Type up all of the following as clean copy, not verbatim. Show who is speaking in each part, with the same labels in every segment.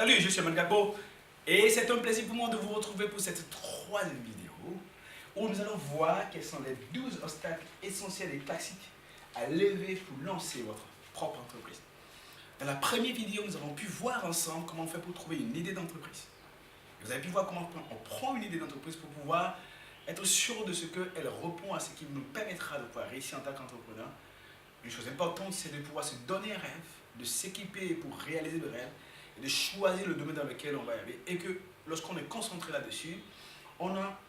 Speaker 1: Salut, je suis Aman Gabo et c'est un plaisir pour moi de vous retrouver pour cette troisième vidéo où nous allons voir quels sont les 12 obstacles essentiels et classiques à lever pour lancer votre propre entreprise. Dans la première vidéo, nous avons pu voir ensemble comment on fait pour trouver une idée d'entreprise. Vous avez pu voir comment on prend une idée d'entreprise pour pouvoir être sûr de ce qu'elle répond à ce qui nous permettra de pouvoir réussir en tant qu'entrepreneur. Une chose importante, c'est de pouvoir se donner un rêve, de s'équiper pour réaliser le rêve et de choisir le domaine dans lequel on va y aller. Et que lorsqu'on est concentré là-dessus, on a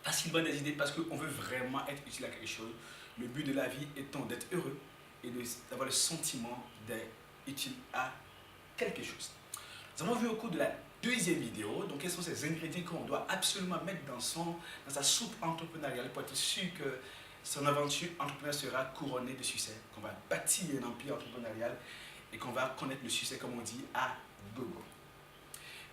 Speaker 1: facilement des idées parce qu'on veut vraiment être utile à quelque chose. Le but de la vie étant d'être heureux et d'avoir le sentiment d'être utile à quelque chose. Nous avons vu au cours de la deuxième vidéo, donc quels sont ces ingrédients qu'on doit absolument mettre dans sa soupe entrepreneuriale pour être sûr que son aventure entrepreneuriale sera couronnée de succès, qu'on va bâtir un empire entrepreneurial et qu'on va connaître le succès, comme on dit, à gogo.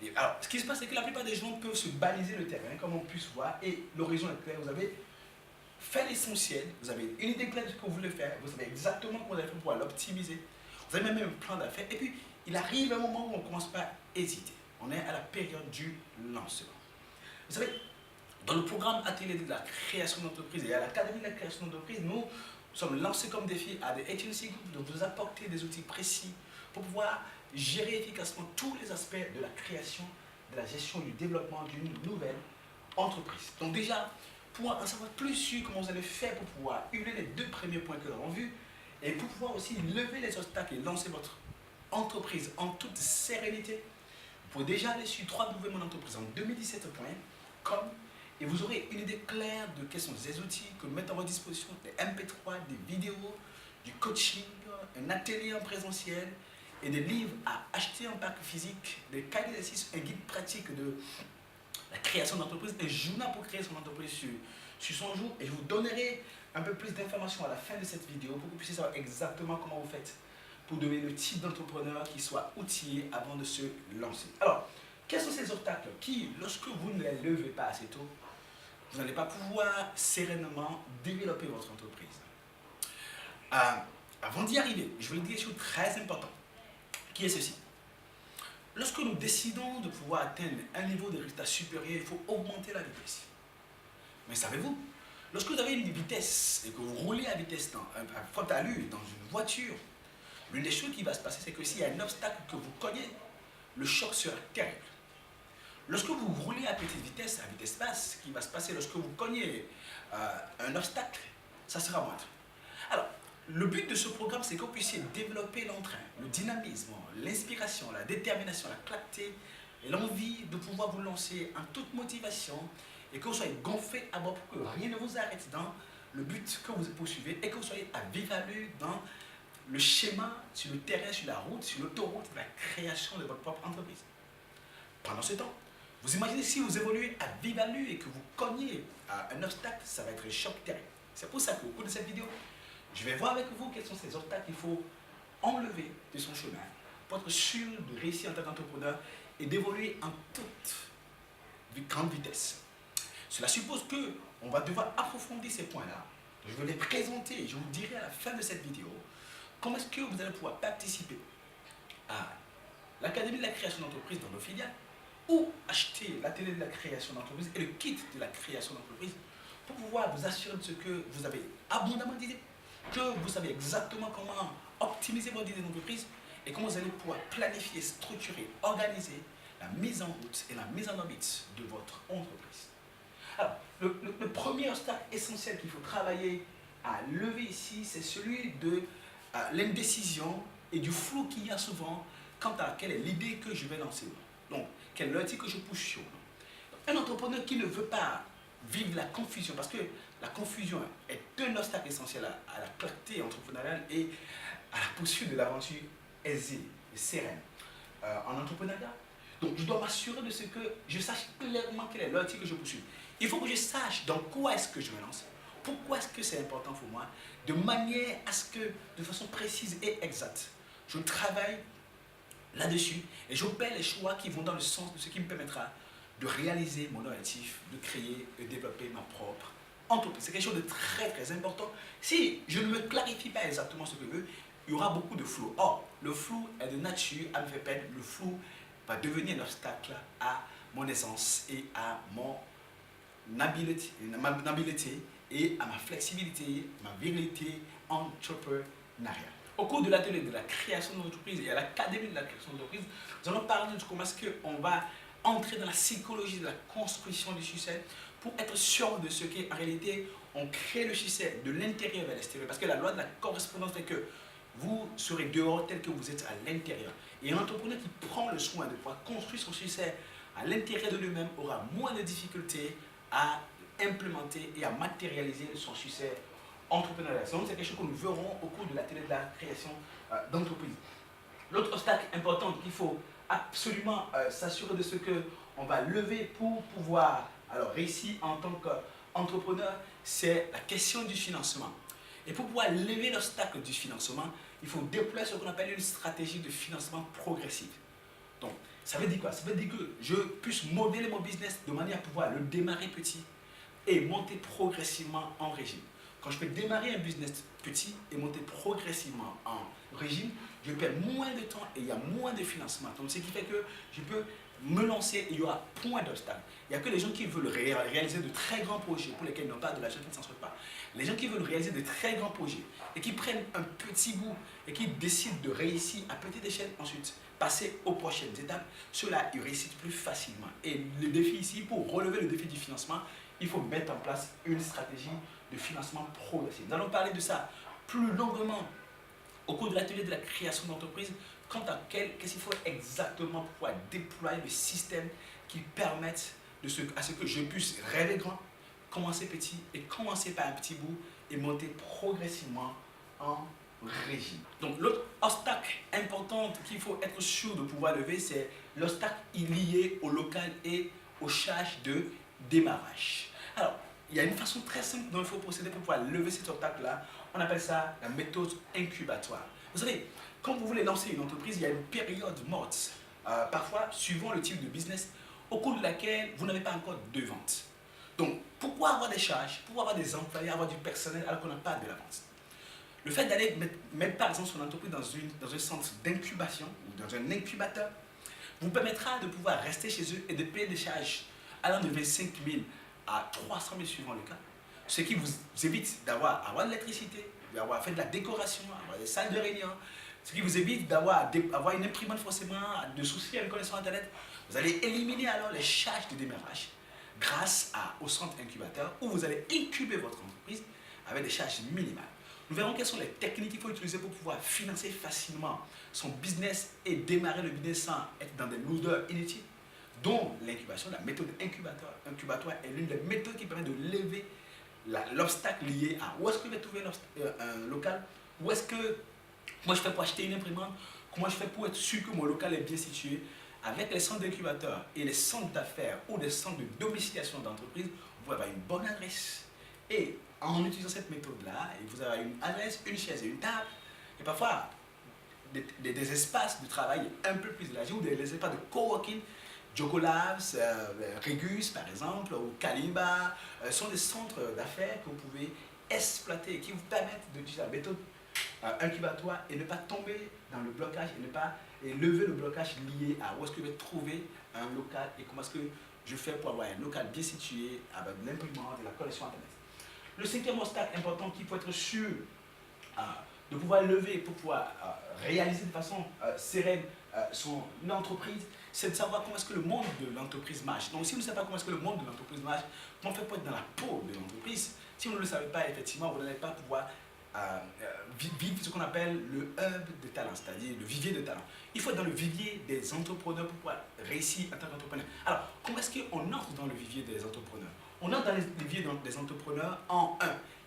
Speaker 1: Et alors, ce qui se passe, c'est que la plupart des gens peuvent se baliser le terrain, comme on peut se voir, et l'horizon est clair. Vous avez fait l'essentiel, vous avez une idée claire de ce que vous voulez faire, vous savez exactement comment vous allez faire pour l'optimiser, vous avez même un plan d'affaires, et puis il arrive un moment où on ne commence pas à hésiter. On est à la période du lancement. Vous savez, dans le programme Atelier de la création d'entreprise et à l'Académie de la création d'entreprise, nous sommes lancés comme défi à des agency group de vous apporter des outils précis pour pouvoir gérer efficacement tous les aspects de la création, de la gestion et du développement d'une nouvelle entreprise. Donc déjà, pour en savoir plus sur comment vous allez faire pour pouvoir hurler les deux premiers points que nous avons vus et pour pouvoir aussi lever les obstacles et lancer votre entreprise en toute sérénité, vous pouvez déjà aller sur www.monentreprise en 2017.com et vous aurez une idée claire de quels sont les outils que nous mettons à votre disposition, des MP3, des vidéos, du coaching, un atelier en présentiel et des livres à acheter en pack physique, des cas d'exercice, un guide pratique de la création d'entreprise, un journal pour créer son entreprise sur 100 jours. Et je vous donnerai un peu plus d'informations à la fin de cette vidéo pour que vous puissiez savoir exactement comment vous faites pour devenir le type d'entrepreneur qui soit outillé avant de se lancer. Alors, quels sont ces obstacles qui, lorsque vous ne les levez pas assez tôt, vous n'allez pas pouvoir sereinement développer votre entreprise. Avant d'y arriver, je vais vous dire quelque chose de très important, qui est ceci. Lorsque nous décidons de pouvoir atteindre un niveau de résultat supérieur, il faut augmenter la vitesse. Mais savez-vous, lorsque vous avez une vitesse et que vous roulez à vitesse à forte allure dans une voiture, l'une des choses qui va se passer, c'est que s'il y a un obstacle que vous cognez, le choc sera terrible. Lorsque vous roulez à petite vitesse, à vitesse basse, ce qui va se passer lorsque vous cognez un obstacle, ça sera moindre. Alors, le but de ce programme, c'est que vous puissiez développer l'entrain, le dynamisme, l'inspiration, la détermination, la clarté et l'envie de pouvoir vous lancer en toute motivation et que vous soyez gonflé à bord pour que rien ne vous arrête dans le but que vous poursuivez et que vous soyez à vive allure dans le schéma, sur le terrain, sur la route, sur l'autoroute de la création de votre propre entreprise. Pendant ce temps, vous imaginez si vous évoluez à vive allure et que vous cognez à un obstacle, ça va être un choc terrible. C'est pour ça qu'au cours de cette vidéo, je vais voir avec vous quels sont ces obstacles qu'il faut enlever de son chemin pour être sûr de réussir en tant qu'entrepreneur et d'évoluer en toute grande vitesse. Cela suppose qu'on va devoir approfondir ces points-là. Je vais les présenter et je vous dirai à la fin de cette vidéo comment est-ce que vous allez pouvoir participer à l'Académie de la création d'entreprise dans nos filiales ou acheter l'atelier de la création d'entreprise et le kit de la création d'entreprise pour pouvoir vous assurer de ce que vous avez abondamment d'idées, que vous savez exactement comment optimiser votre idée d'entreprise et comment vous allez pouvoir planifier, structurer, organiser la mise en route et la mise en orbite de votre entreprise. Alors, le premier obstacle essentiel qu'il faut travailler à lever ici, c'est celui de l'indécision et du flou qu'il y a souvent quant à quelle est l'idée que je vais lancer. Donc, quel est l'outil que je pousse sur. Un entrepreneur qui ne veut pas vivre la confusion, parce que la confusion est un obstacle essentiel à la clarté entrepreneuriale et à la poursuite de l'aventure aisée et sereine en entrepreneuriat. Donc, je dois m'assurer de ce que je sache clairement quel est l'outil que je poursuis. Il faut que je sache dans quoi est-ce que je me lance, pourquoi est-ce que c'est important pour moi, de manière à ce que, de façon précise et exacte, je travaille là-dessus et j'opère les choix qui vont dans le sens de ce qui me permettra de réaliser mon objectif, de créer et de développer ma propre entreprise. C'est quelque chose de très très important. Si je ne me clarifie pas exactement ce que je veux, il y aura beaucoup de flou. Or, le flou est de nature à me faire perdre. Le flou va devenir un obstacle à mon essence et à mon habileté et à ma flexibilité, ma vérité entrepreneuriale. Au cours de l'atelier de la création d'entreprise et à l'académie de la création d'entreprise, nous allons parler de comment est-ce qu'on va entrer dans la psychologie de la construction du succès pour être sûr de ce qu'en réalité on crée le succès de l'intérieur vers l'extérieur. Parce que la loi de la correspondance fait que vous serez dehors tel que vous êtes à l'intérieur. Et un entrepreneur qui prend le soin de pouvoir construire son succès à l'intérieur de lui-même aura moins de difficultés à implémenter et à matérialiser son succès entrepreneurial. Donc c'est quelque chose que nous verrons au cours de l'atelier de la création d'entreprise. L'autre obstacle important qu'il faut absolument s'assurer de ce qu'on va lever pour pouvoir réussir en tant qu'entrepreneur, c'est la question du financement. Et pour pouvoir lever l'obstacle du financement, il faut déployer ce qu'on appelle une stratégie de financement progressif. Donc, ça veut dire quoi? Ça veut dire que je puisse modeler mon business de manière à pouvoir le démarrer petit et monter progressivement en régime. Quand je peux démarrer un business petit et monter progressivement en régime, je perds moins de temps et il y a moins de financement. Donc, ce qui fait que je peux me lancer et il y aura point d'obstacle. Il n'y a que les gens qui veulent réaliser de très grands projets pour lesquels ils n'ont pas de l'argent qui ne s'en sortent pas. Les gens qui veulent réaliser de très grands projets et qui prennent un petit bout et qui décident de réussir à petite échelle ensuite, passer aux prochaines étapes, ceux-là, ils réussissent plus facilement. Et le défi ici, pour relever le défi du financement, il faut mettre en place une stratégie de financement progressif. Nous allons parler de ça plus longuement au cours de l'atelier de la création d'entreprise, quant à qu'est-ce qu'il faut exactement pour pouvoir déployer le système qui permette à ce que je puisse rêver grand, commencer petit et commencer par un petit bout et monter progressivement en régime. Donc l'autre obstacle important qu'il faut être sûr de pouvoir lever, c'est l'obstacle lié au local et aux charges de démarrage. Alors, il y a une façon très simple dont il faut procéder pour pouvoir lever cet obstacle-là. On appelle ça la méthode incubatoire. Vous savez, quand vous voulez lancer une entreprise, il y a une période morte, parfois suivant le type de business, au cours de laquelle vous n'avez pas encore de vente. Donc, pourquoi avoir des charges, pourquoi avoir des employés, avoir du personnel alors qu'on n'a pas de la vente? Le fait d'aller mettre par exemple son entreprise dans un centre d'incubation ou dans un incubateur vous permettra de pouvoir rester chez eux et de payer des charges allant de 25 000 à 300 000 suivant le cas, ce qui vous évite d'avoir de l'électricité, d'avoir fait de la décoration, avoir des salles de réunion, ce qui vous évite d'avoir une imprimante forcément, de soucis avec une connexion Internet. Vous allez éliminer alors les charges de démarrage grâce au centre incubateur où vous allez incuber votre entreprise avec des charges minimales. Nous verrons quelles sont les techniques qu'il faut utiliser pour pouvoir financer facilement son business et démarrer le business sans être dans des lourdeurs inutiles, dont l'incubation, la méthode incubatoire est l'une des méthodes qui permet de lever l'obstacle lié à où est-ce que je vais trouver un local, où est-ce que moi je fais pour acheter une imprimante, comment je fais pour être sûr que mon local est bien situé. Avec les centres d'incubateurs et les centres d'affaires ou des centres de domiciliation d'entreprise, vous avez une bonne adresse. Et en utilisant cette méthode-là, vous avez une adresse, une chaise et une table, et parfois des espaces de travail un peu plus élargis ou des espaces de coworking. Joko Labs, Regus par exemple, ou Kalimba, sont des centres d'affaires que vous pouvez exploiter et qui vous permettent d'utiliser la méthode incubatoire et ne pas tomber dans le blocage et lever le blocage lié à où est-ce que je vais trouver un local et comment est-ce que je fais pour avoir un local bien situé avec de l'imprimante et la connexion Internet. Le cinquième obstacle important qu'il faut être sûr de pouvoir lever pour pouvoir réaliser de façon sereine son entreprise, c'est de savoir comment est-ce que le monde de l'entreprise marche. Donc si vous ne savez pas comment est-ce que le monde de l'entreprise marche, comment faire pour être dans la peau de l'entreprise? Si vous ne le savez pas, effectivement, vous n'allez pas pouvoir vivre ce qu'on appelle le hub de talent, c'est-à-dire le vivier de talent. Il faut être dans le vivier des entrepreneurs pour pouvoir réussir en tant qu'entrepreneur. Alors, comment est-ce qu'on entre dans le vivier des entrepreneurs? On entre dans le vivier des entrepreneurs en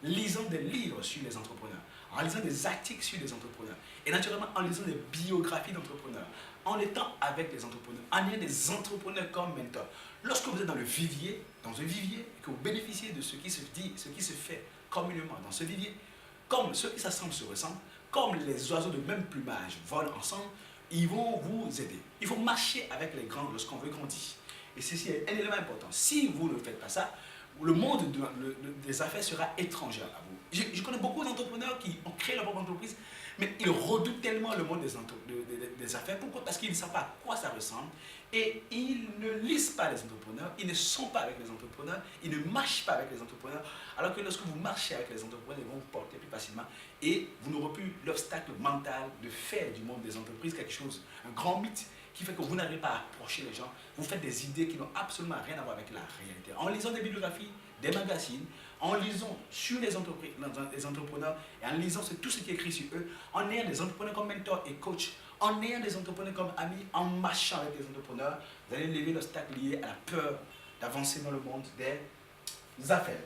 Speaker 1: lisant des livres sur les entrepreneurs, en lisant des articles sur les entrepreneurs, et naturellement en lisant des biographies d'entrepreneurs, en étant avec les entrepreneurs, en ayant des entrepreneurs comme mentors. Lorsque vous êtes dans un vivier, et que vous bénéficiez de ce qui se dit, ce qui se fait communément dans ce vivier, comme ceux qui s'assemblent se ressemblent, comme les oiseaux de même plumage volent ensemble, ils vont vous aider. Il faut marcher avec les grands lorsqu'on veut grandir. Et ceci est un élément important. Si vous ne faites pas ça, le monde des affaires sera étranger à vous. Je connais beaucoup d'entrepreneurs qui ont créé leur propre entreprise, mais ils redoutent tellement le monde des des affaires. Pourquoi? Parce qu'ils ne savent pas à quoi ça ressemble et ils ne lisent pas les entrepreneurs, ils ne sont pas avec les entrepreneurs, ils ne marchent pas avec les entrepreneurs. Alors que lorsque vous marchez avec les entrepreneurs, ils vont vous porter plus facilement et vous n'aurez plus l'obstacle mental de faire du monde des entreprises quelque chose, un grand mythe qui fait que vous n'arrivez pas à approcher les gens. Vous faites des idées qui n'ont absolument rien à voir avec la réalité. En lisant des bibliographies, des magazines, en lisant sur les entrepreneurs et en lisant sur tout ce qui est écrit sur eux, en ayant des entrepreneurs comme mentor et coach, en ayant des entrepreneurs comme amis, en marchant avec les entrepreneurs, vous allez lever l'obstacle lié à la peur d'avancer dans le monde des affaires.